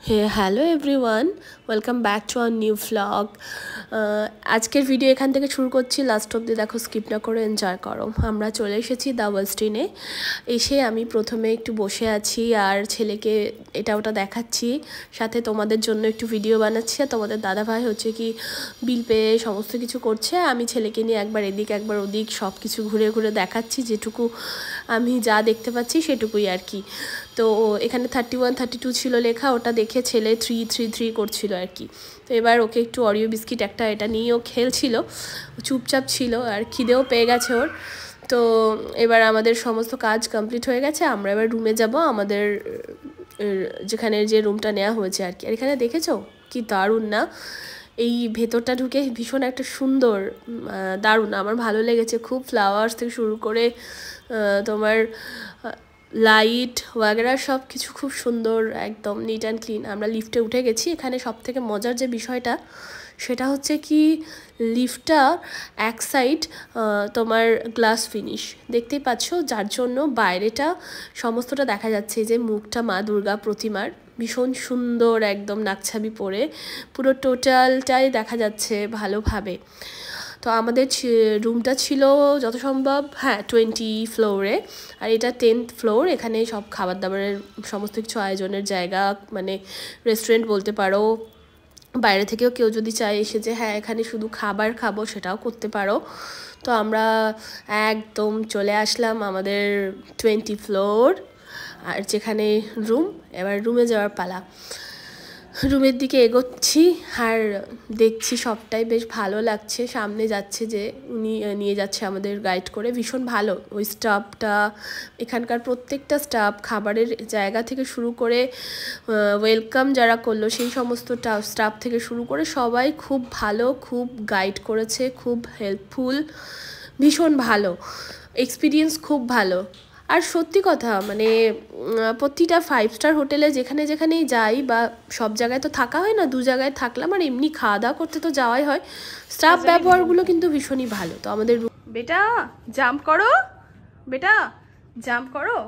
Hey, hello everyone, welcome back to our new vlog. আজকের video এখান থেকে শুরু করছি, লাস্ট অবধি দেখো, স্কিপ না করে এনজয় করো। আমরা চলে এসেছি দ্য ওয়েস্টিনে। এসে আমি প্রথমে একটু বসে আছি আর ছেলেকে এটা ওটা দেখাচ্ছি, সাথে তোমাদের জন্য একটু ভিডিও বানাচ্ছি। আর তোমাদের দাদাভাই হচ্ছে কি বিল পে সমস্ত কিছু করছে, আমি ছেলেকে নিয়ে একবার এদিক একবার ওদিক সব কিছু ঘুরে ঘুরে দেখাচ্ছি, যেটুকু আমি যা দেখতে পাচ্ছি সেটুকুই আর কি। তো এখানে 31 32 ছিল লেখা, ওটা দেখে ছেলে 333 করছিল আর কি। তো এবার ওকে একটু অরিও বিস্কিট একটা এটা নিয়েও খেলছিল, চুপচাপ ছিল আর খিদেও পেয়ে গেছে ওর। তো এবার আমাদের সমস্ত কাজ কমপ্লিট হয়ে গেছে, আমরা এবার রুমে যাব, আমাদের যেখানে যে রুমটা নেওয়া হয়েছে আর কি। আর এখানে দেখেছো কি দারুণ না, এই ভেতরটা ঢুকে ভীষণ একটা সুন্দর, দারুণ, আমার ভালো লেগেছে খুব। ফ্লাওয়ার্স থেকে শুরু করে তোমার লাইট ওয়াগেরা সব কিছু খুব সুন্দর, একদম নিট অ্যান্ড ক্লিন। আমরা লিফটে উঠে গেছি। এখানে সব থেকে মজার যে বিষয়টা সেটা হচ্ছে কি, লিফটটা এক সাইড তোমার গ্লাস ফিনিশ দেখতেই পাচ্ছ, যার জন্য বাইরেটা সমস্তটা দেখা যাচ্ছে, যে মুখটা মা দুর্গা প্রতিমার ভীষণ সুন্দর, একদম নাকছাবি পরে পুরো টোটালটাই দেখা যাচ্ছে ভালোভাবে। তো আমাদের রুমটা ছিল যত সম্ভব 20 ফ্লোরে, আর এটা 10th ফ্লোর। এখানে সব খাবার দাবারের সমস্ত কিছু আয়োজনের জায়গা, মানে রেস্টুরেন্ট বলতে পারো। বাইরে থেকেও কেউ যদি চায় এসে যে এখানে শুধু খাবার খাবো, সেটাও করতে পারো। তো আমরা একদম চলে আসলাম আমাদের 20 ফ্লোর, আর যেখানে রুম। এবার রুমে যাওয়ার পালা। রুমের দিকে এগোচ্ছি আর দেখছি সবটাই বেশ ভালো লাগছে। সামনে যাচ্ছে যে উনি নিয়ে যাচ্ছে আমাদের গাইড করে, ভীষণ ভালো ওই স্টাফটা, এখানকার প্রত্যেকটা স্টাফ, খাবারের জায়গা থেকে শুরু করে ওয়েলকাম যারা করলো সেই সমস্ত স্টাফ থেকে শুরু করে সবাই খুব ভালো, খুব গাইড করেছে, খুব হেল্পফুল, ভীষণ ভালো এক্সপিরিয়েন্স, খুব ভালো। আর সত্যি কথা, মানে প্রতিটা 5 স্টার হোটেলে যেখানে যেখানেই যাই, বা সব জায়গায় তো থাকা হয় না, 2 জায়গায় থাকলাম, আর এমনি খাওয়া দাওয়া করতে তো যাওয়াই হয়, স্টাফ ব্যবহারগুলো কিন্তু ভীষণই ভালো। তো আমাদের বেটা জাম্প করো, বেটা জাম্প করো,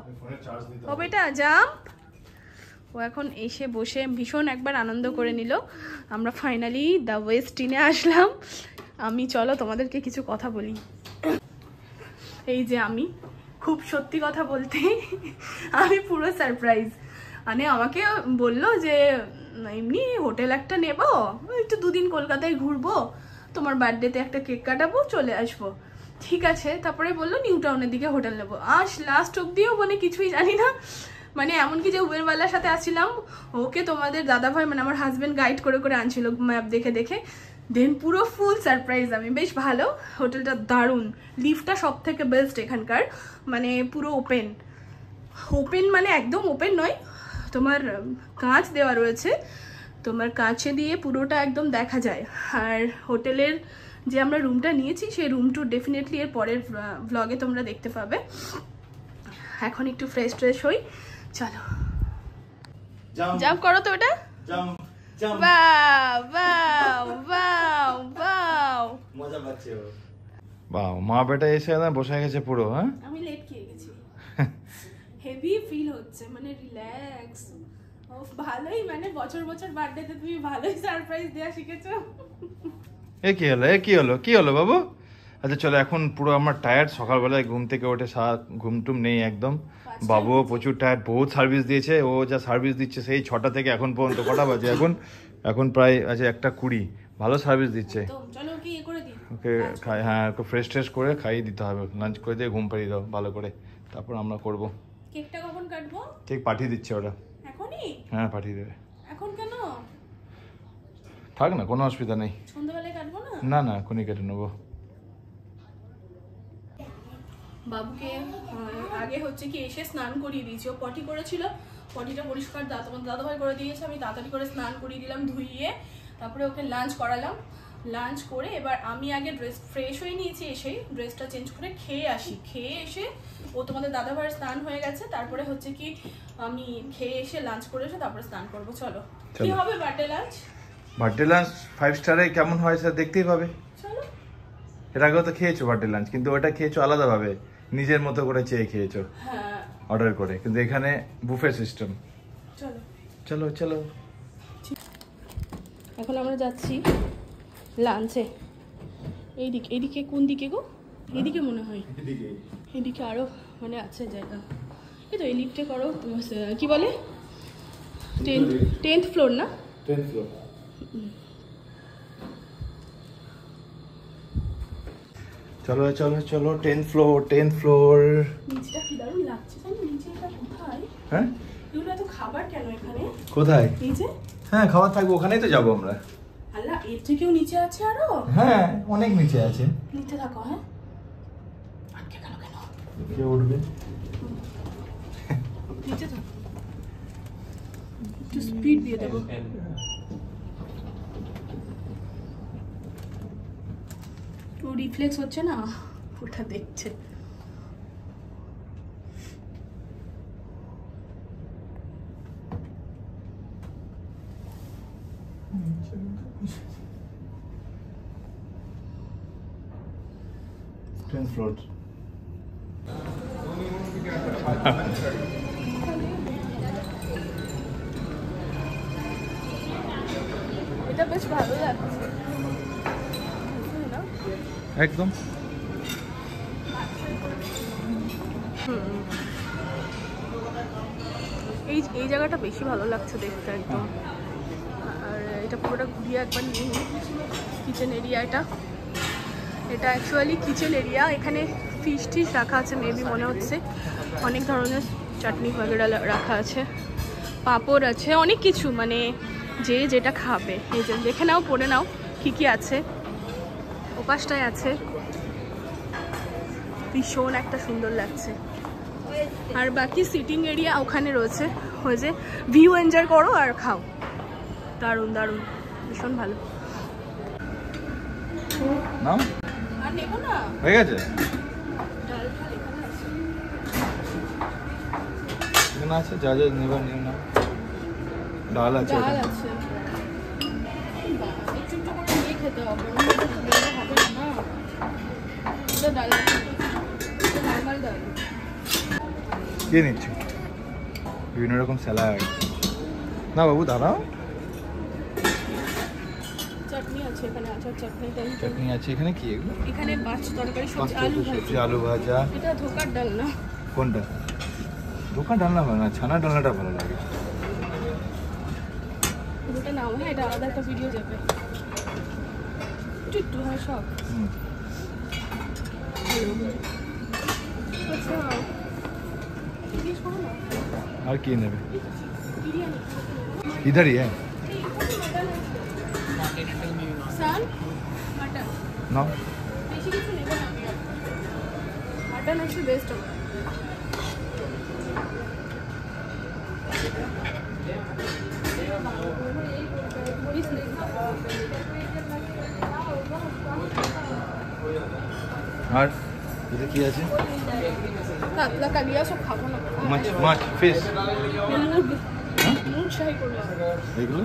ও বেটা জাম্প। ও এখন এসে বসে ভীষণ একবার আনন্দ করে নিল। আমরা ফাইনালি দ্য ওয়েস্টিনে আসলাম। আমি চলো তোমাদেরকে কিছু কথা বলি। এই যে আমি খুব সত্যি কথা বলতে আমি পুরো সারপ্রাইজ, মানে আমাকে বললো যে এমনি হোটেল একটা নেব, একটু 2 দিন কলকাতায় ঘুরবো, তোমার বার্থডেতে একটা কেক কাটাবো, চলে আসবো। ঠিক আছে, তারপরে বললো নিউ টাউনের দিকে হোটেল নেবো। লাস্ট অব্দিও মানে কিছুই জানি না, মানে এমনকি যে উবেরওয়ালার সাথে আসছিলাম, ওকে তোমাদের দাদাভাই মানে আমার হাজব্যান্ড গাইড করে করে আনছিল ম্যাপ দেখে দেখে। দেন পুরো ফুল সারপ্রাইজ আমি, বেশ ভালো। হোটেলটা দারুণ, লিফটটা সব থেকে বেস্ট এখানকার, মানে পুরো ওপেন ওপেন, মানে একদম ওপেন নয়, তোমার কাঁচ দেওয়া রয়েছে, তোমার কাঁচে দিয়ে পুরোটা একদম দেখা যায়। আর হোটেলের যে আমরা রুমটা নিয়েছি, সেই রুমটা ডেফিনেটলি এর পরের ভ্লগে তোমরা দেখতে পাবে। এখন একটু ফ্রেশ ট্রেশ হই, চলো জাম্প করো তো ওটা। মা বেটা এসে বসে গেছে পুরো। হ্যাঁ, আমি লেট খেয়ে গেছি, হেভি ফিল হচ্ছে, মানে রিল্যাক্স। ভালোই, মানে বছর বছর বার্থডেতে তুমি ভালোই সারপ্রাইজ দেওয়া শিখেছো। এ কি হলো বাবু? আচ্ছা চলো, এখন পুরো আমার টায়ার্ড, সকালবেলায় ঘুম থেকে ওঠে, ঘুম টুম নেই একদম। বাবুও প্রচুর টায়ার্ড, বহুত সার্ভিস দিয়েছে, ও যা সার্ভিস দিচ্ছে সেই 6টা থেকে এখন পর্যন্ত। কটা বাজে এখন প্রায় আছে 1:20। ভালো সার্ভিস দিচ্ছে। ওকে ওকে ফ্রেশ ট্রেশ করে খাইয়ে দিতে হবে, লাঞ্চ করে দিয়ে ঘুম পাড়িয়ে দাও ভালো করে, তারপর আমরা করবো। কেকটা কখন কাটবো? ঠিক পাঠিয়ে দিচ্ছে ওরা এখনই? হ্যাঁ, পাঠিয়ে দেবে। এখন কেন? থাক না, কোনো অসুবিধা নেই। সন্ধ্যাবেলায় কাটবো না? না না, এখনই কেটে নেবো। বাবুকে আগে হচ্ছে কি এসে স্নান করিয়ে দিয়েছি, ও পটি করেছিল, পটিটা পরিষ্কার তোমার দাদাভাই করে দিয়েছে, আমি তাড়াতাড়ি করে স্নান করিয়ে দিলাম ধুইয়ে, তারপরে ওকে লাঞ্চ করালাম। লাঞ্চ করে এবার আমি আগে ড্রেস ফ্রেশ হয়ে নিয়েছি, এসে ড্রেসটা চেঞ্জ করে খেয়ে আসি। খেয়ে এসে ও তোমাদের দাদাভাইয়ের স্নান হয়ে গেছে, তারপরে হচ্ছে কি আমি খেয়ে এসে লাঞ্চ করে এসে তারপরে স্নান করবো। চলো, কি হবে বার্থডে লাঞ্চ? বার্থডে লাঞ্চ 5 স্টারে কেমন হয় স্যার দেখতেই পাবে। চলো, এর আগেও তো খেয়েছো বার্থডে লাঞ্চ, কিন্তু ওটা খেয়েছো আলাদাভাবে, নিজের মতো করে চেয়ে খেয়েছো, অর্ডার করে, কিন্তু এখানে বুফে সিস্টেম। চলো চলো চলো। এখন আমরা যাচ্ছি লাঞ্চে। এইদিকে কোন দিকে গো? এদিকে মনে হয়, এদিকে আরও মানে আছে জায়গা। এই তো এই লিফটে করো, কি বলে 10th ফ্লোর না? 10th floor. চলো চলো চলো 10th ফ্লোর। নিচটা কি দারুণ লাগছে, তাই না? নিচে এটা কোথায়? হ্যাঁ, এগুলো এত খাবার কেন এখানে? কোথায়? নিচে? হ্যাঁ, খাবার থাকবে, ওখানেই তো যাবো আমরা। আল্লাহ, এর থেকেও নিচে আছে আরো? হ্যাঁ, অনেক নিচে আছে। নিচে থাকো। হ্যাঁ, আটকে গেল কেন? কে উঠবে? নিচে থাকো, একটু স্পিড দিয়ে দেবো। ও রিফ্লেক্স হচ্ছে না, ওটা দেখছে। ফ্লোর। এটা বেশ ভালো লাগছে না? একদম। এই জায়গাটা বেশি ভালো লাগছে দেখতে একদম। আর এটা পুরোটা ঘুরিয়ে একবার নিয়ে নিই। কিচেন এরিয়া এটা অ্যাকচুয়ালি কিচেন এরিয়া। এখানে ফিশ টিশ রাখা আছে মেবি, মনে হচ্ছে অনেক ধরনের চাটনি বাগেরা রাখা আছে, পাঁপড় আছে, অনেক কিছু, মানে যে যেটা খাবে। এই যে দেখে নাও, পড়ে নাও কি কি আছে। ওপাশটায় আছে, ভীষণ একটা সুন্দর লাগছে। আর বাকি সিটিং এরিয়া ওখানে রয়েছে, ওই যে ভিউ এনজয় করো আর খাও। দারুণ দারুণ, ভীষণ ভালো। নাও, আর নেবো না, হয়ে গেছে। ডাল ঢাল এখানে আছে। এখানে আছে, যা যা নেবার নিও না। ডাল আছে, ডাল আছে, একটু একটু করে নিয়ে খেতে হবে, ওটা তো বড় হবে না। এটা ডাল আছে, এটা নর্মাল ডাল। কে নিচ্ছ? বিভিন্ন রকম স্যালাড। না বাবু, দাঁড়াও। চাটনি আছে এখানে, আচার চাটনি, চাটনি আছে এখানে। কি এগুলো? এখানে মাছ তরকারি, সবজি, আলু ভাজি, আলু ভাজা। এটা ধোকার ডাল না? কোনটা? দোকান ডালনা ভালো না, ছানা ডালনাটা ভালো লাগে। ওটা নাও। হ্যাঁ, এটা আলাদা একটা ভিডিও যাবে। একটু হয় সব। আচ্ছা, জিজ্ঞেস করো না। আর কি নেবে? বিরিয়ানি इधर ही है সান মাটন ना। বেশি কিছু নেব না, মাটন হচ্ছে বেস্ট হবে। আর এটা কি আছে? কাতলা কালিয়া সব খাবো না। মাছ ফিশ মুখ শাহি করলাম। এগুলো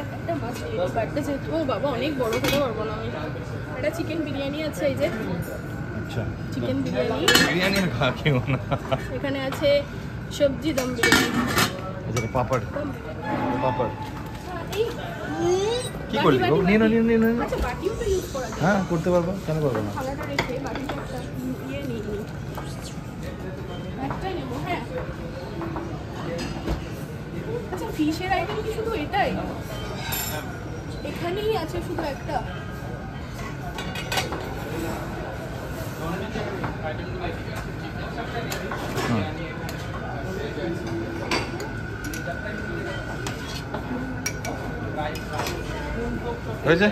একটা মাছ বাড়তে যেহেতু, ও বাবা অনেক বড় খেতে পারবো না আমি। একটা চিকেন বিরিয়ানি আছে, এই যে আচ্ছা চিকেন বিরিয়ানি। বিরিয়ানি আর খা কেউ না। এখানে আছে সবজি দম বিরিয়ানি। আচ্ছা পাপড় পাপড় এই কি করলি গো? নিয়ে নাও নিয়ে নাও নিয়ে নাও। আচ্ছা, বাটিও তো ইউজ করা যায়। হ্যাঁ করতে পারবো, কেন পারবো না? থালাটা রেখে বাটিটা একটা নিয়ে নিই। একটাই নেবো। হ্যাঁ, আচ্ছা ফিশের আইটেম কি শুধু এটাই? এখানেই আছে শুধু একটা? হয়েছে?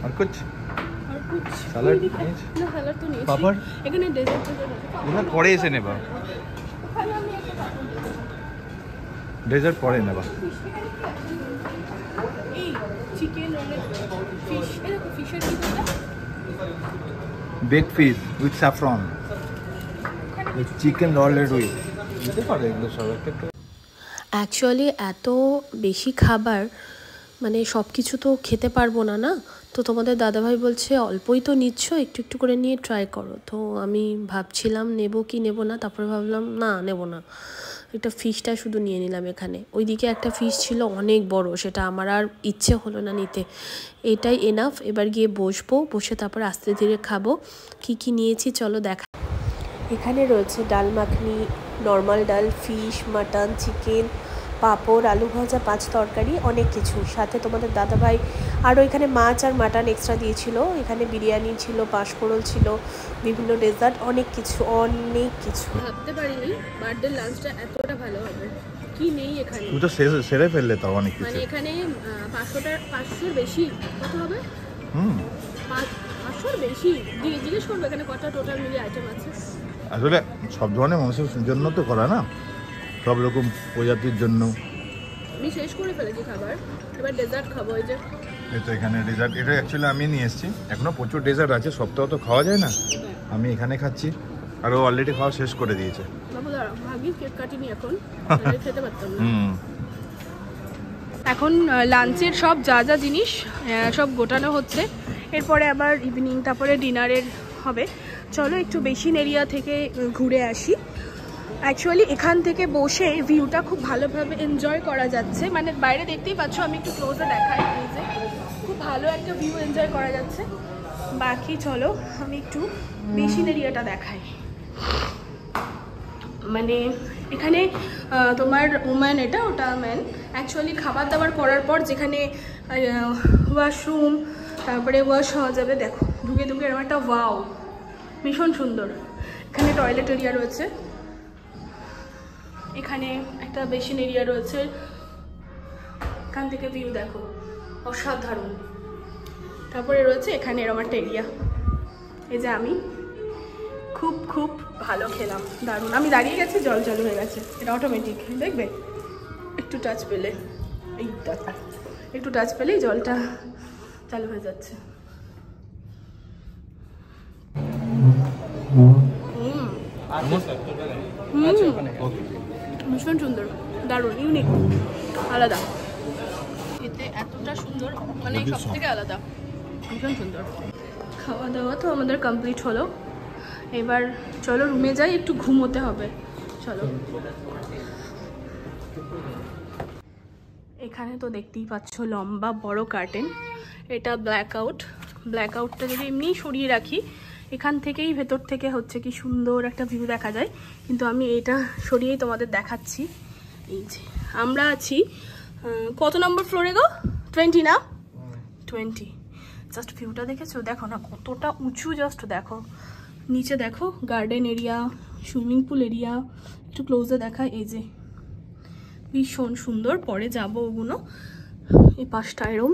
আর কুছ আর কুছ স্যালাড না, স্যালাড তো নিয়েছি। পাপড় এখানে ডেজার্ট আছে। ওটা পরে এসে নেবা, ওখানে আমি একটা পাপড় দেবো। ডেজার্ট পরে নেবা। এই চিকেন রোলের ফিশ, এরকম ফিশের কি বলে? Bake fish with saffron, chicken rolled with দিতে পারে এগুলো সব একটা। অ্যাকচুয়ালি এত বেশি খাবার, মানে সব কিছু তো খেতে পারবো না, না তো। তোমাদের দাদাভাই বলছে অল্পই তো নিচ্ছ, একটু একটু করে নিয়ে ট্রাই করো। তো আমি ভাবছিলাম নেব কি নেব না, তারপরে ভাবলাম না নেব না, একটা ফিশটা শুধু নিয়ে নিলাম এখানে। ওইদিকে একটা ফিশ ছিল অনেক বড়, সেটা আমার আর ইচ্ছে হলো না নিতে। এটাই এনাফ। এবার গিয়ে বসবো, বসে তারপর আস্তে ধীরে খাবো। কি কি নিয়েছি চলো দেখা। এখানে রয়েছে ডাল মাখনি, নর্মাল ডাল, ফিশ, মাটন, চিকেন, পাঁপড়, আলু ভাজা, 5 তরকারি, অনেক কিছু। সাথে তোমাদের দাদাভাই আরও এখানে মাছ আর মাটন এক্সট্রা দিয়েছিল। এখানে বিরিয়ানি ছিল, পাঁশফোড়ন ছিল, বিভিন্ন ডেজার্ট, অনেক কিছু অনেক কিছু। ভাবতে পারিনি বার্থডে লাঞ্চটা এতটা ভালো হবে। কি নেই এখানে, তুই তো সেরে ফেললে তাও অনেক কিছু। মানে এখানে 500-র বেশি। কত হবে? 500-র বেশি। জিজ্ঞেস করবো এখানে কটা টোটাল মিলিয়ে আইটেম আছে। আসলে সব ধরনের মানুষের জন্য তো করা না, সব রকম প্রজাতির জন্য। আমি শেষ করে ফেলেছি খাবার, এবার ডেজার্ট খাবো। এই যে এই তো এখানে ডেজার্ট, এটা অ্যাকচুয়ালি আমি নিয়ে এসেছি। এখনো প্রচুর ডেজার্ট আছে, সপ্তাহ তো খাওয়া যায় না। আমি এখানে খাচ্ছি, আর ও অলরেডি খাওয়া শেষ করে দিয়েছে। বাবু দাঁড়া, ভাবি কেক কাটিনি এখন, খেতে পারতাম না। এখন লাঞ্চের সব যা যা জিনিস সব গোটানো হচ্ছে, এরপরে আবার ইভিনিং তারপরে ডিনারের হবে। চলো একটু বেসিন এরিয়া থেকে ঘুরে আসি। অ্যাকচুয়ালি এখান থেকে বসে ভিউটা খুব ভালোভাবে এনজয় করা যাচ্ছে, মানে বাইরে দেখতেই পাচ্ছ, আমি একটু ক্লোজে দেখাই, যে খুব ভালো একটা ভিউ এনজয় করা যাচ্ছে। বাকি চলো আমি একটু বেসিন এরিয়াটা দেখাই। মানে এখানে তোমার ওম্যান, এটা ওটা ম্যান। অ্যাকচুয়ালি খাবার দাবার করার পর যেখানে ওয়াশরুম, তারপরে ওয়াশ হওয়া যাবে, দেখো ঢুকে ঢুকে এরকম একটা ওয়াও, ভীষণ সুন্দর। এখানে টয়লেট এরিয়া রয়েছে, এখানে একটা বেসিন এরিয়া রয়েছে। এখান থেকে ভিউ দেখো অসাধারণ। তারপরে রয়েছে এখানে এরকম একটা এরিয়া। এই যে আমি খুব খুব ভালো খেলাম, দারুণ। আমি দাঁড়িয়ে গেছি, জল চালু হয়ে গেছে, এটা অটোমেটিক, দেখবে একটু টাচ পেলে, এইটা একটু টাচ পেলেই জলটা চালু হয়ে যাচ্ছে। ভীষণ সুন্দর, দারুণ, ইউনিক, আলাদা। এতে এতটা সুন্দর, মানে সব থেকে আলাদা, ভীষণ সুন্দর। খাওয়া দাওয়া তো আমাদের কমপ্লিট হলো, এবার চলো রুমে যাই, একটু ঘুমোতে হবে। চলো। এখানে তো দেখতেই পাচ্ছ লম্বা বড় কার্টেন, এটা ব্ল্যাক আউটটা যদি এমনিই সরিয়ে রাখি, এখান থেকেই ভেতর থেকে হচ্ছে কি সুন্দর একটা ভিউ দেখা যায়, কিন্তু আমি এটা সরিয়েই তোমাদের দেখাচ্ছি। এই যে আমরা আছি কত নম্বর ফ্লোরে গো? 20 না? 20। জাস্ট ভিউটা দেখেছো, দেখো না কতটা উঁচু, জাস্ট দেখো নিচে, দেখো garden area, swimming pool area, একটু ক্লোজে দেখা। এই যে ভীষণ সুন্দর, পরে যাব ওগুলো। এই পাশটায় রুম,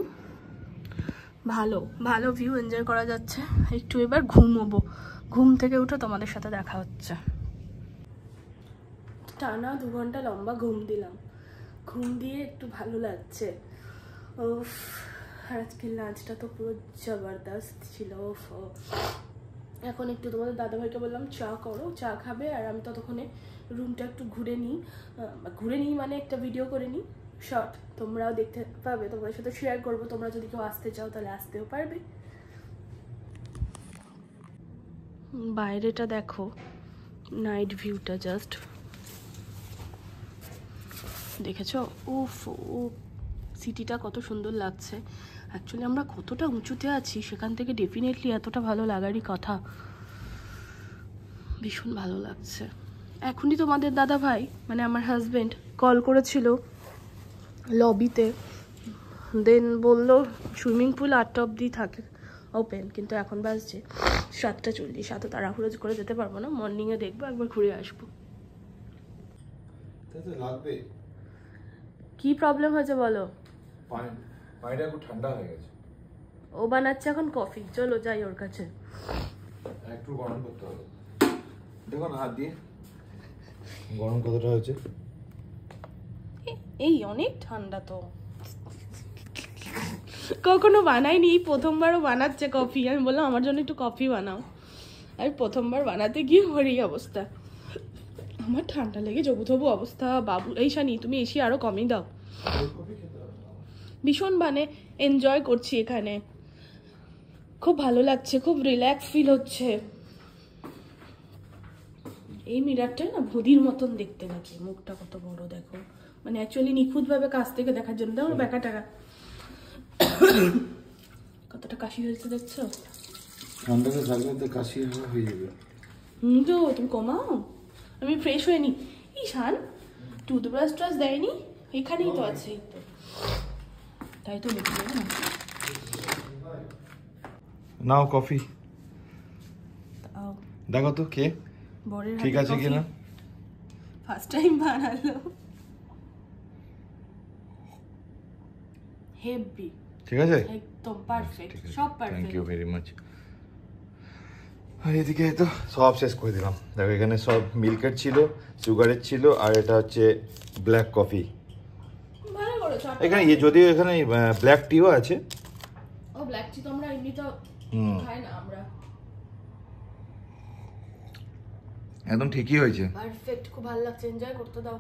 ভালো ভালো ভিউ এনজয় করা যাচ্ছে। একটু এবার ঘুমোবো, ঘুম থেকে উঠে তোমাদের সাথে দেখা হচ্ছে। টানা 2 ঘন্টা লম্বা ঘুম দিলাম, ঘুম দিয়ে একটু ভালো লাগছে। ওফ, আর আজকের লাঞ্চটা তো পুরো জবরদস্ত ছিল। এখন একটু তোমাদের দাদাভাইকে বললাম চা করো, চা খাবে, আর আমি ততক্ষণে রুমটা একটু ঘুরে নিই, মানে একটা ভিডিও করে নিই শর্ট, তোমরাও দেখতে পাবে, তোমাদের সাথে শেয়ার করবো। তোমরা যদি কেউ আসতে চাও তাহলে আসতেও পারবে। বাইরেটা দেখো, নাইট ভিউটা জাস্ট দেখেছো? উফ, সিটিটা কত সুন্দর লাগছে। অ্যাকচুয়ালি আমরা কতটা উঁচুতে আছি, সেখান থেকে ডেফিনেটলি এতটা ভালো লাগারই কথা। ভীষণ ভালো লাগছে। এখনই তোমাদের দাদা ভাই, মানে আমার হাজব্যান্ড, কল করেছিল লবিতে, দেন বললো সুইমিং পুল 8টা অবধি থাকে ওপেন, কিন্তু এখন বাজছে 7:40। এত তাড়াহুড়ো করে যেতে পারবো না, মর্নিংয়ে দেখবো, একবার ঘুরে আসবো। কি প্রবলেম হয়েছে বলো? পানিটা একটু ঠান্ডা হয়ে গেছে। ও বানাচ্ছে এখন কফি, চলো যাই ওর কাছে। একটু গরম করতে হবে, দেখো না হাত দিয়ে গরম কতটা হয়েছে। এই অনেক ঠান্ডা তো, কখনো বানাইনি, প্রথমবারও বানাচ্ছে কফি। আমি বললাম আমার জন্য একটু কফি বানাও, আমি প্রথমবার বানাতে গিয়ে ওর এই অবস্থা। আমার ঠান্ডা লেগে জবুথবু অবস্থা। বাবু, এই শানি তুমি এসে আরো কমই দাও। ভীষণ মানে এনজয় করছি এখানে, খুব ভালো লাগছে, খুব রিল্যাক্স ফিল হচ্ছে। এই মিরারটা না ভুদির মতন দেখতে নাকি, মুখটা কত বড় দেখো, মানে অ্যাকচুয়ালি নিখুঁত ভাবে কাছ থেকে দেখার জন্য। দেখো ব্যাকা টাকা কতটা কাশি হয়েছে দেখছো। ঠান্ডাতে থাকলে তো কাশি হয়ে যাবে। তো তুমি কমাও, আমি ফ্রেশ হয়ে নি। ঈশান টুথব্রাশ ট্রাশ দেয়নি, এখানেই তো আছে, তো তাই তো লিখে না। নাও কফি, দেখো তো কে ঠিক আছে কিনা। ফার্স্ট টাইম বানালো, হেভি, ঠিক আছে, একদম পারফেক্ট, সব perfect. Thank you very much. আর এদিকে তো সব শেষ করে দিলাম। দেখো এখানে সব মিল্কের ছিল, সুগারের ছিল, আর এটা হচ্ছে ব্ল্যাক কফি। ভালো করেছো। এখানে যদিও এখানে ব্ল্যাক টিও আছে। ও ব্ল্যাক টি তো আমরা এমনি তো খাই না আমরা। একদম ঠিকই হয়েছে, পারফেক্ট, খুব ভালো লাগছে, এনজয় করতে দাও।